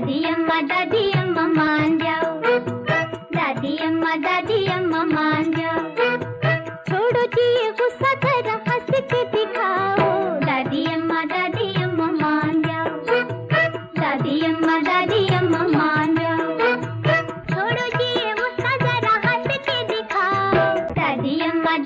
दादी अम्मा मान जाओ, दादी अम्मा मान जाओ। छोड़ो जी ये गुस्सा, जरा हंस के दिखाओ। दादी अम्मा मान जाओ, दादी अम्मा मान जाओ। छोड़ो जी ये गुस्सा, जरा हंस के दिखाओ। दादी अम्मा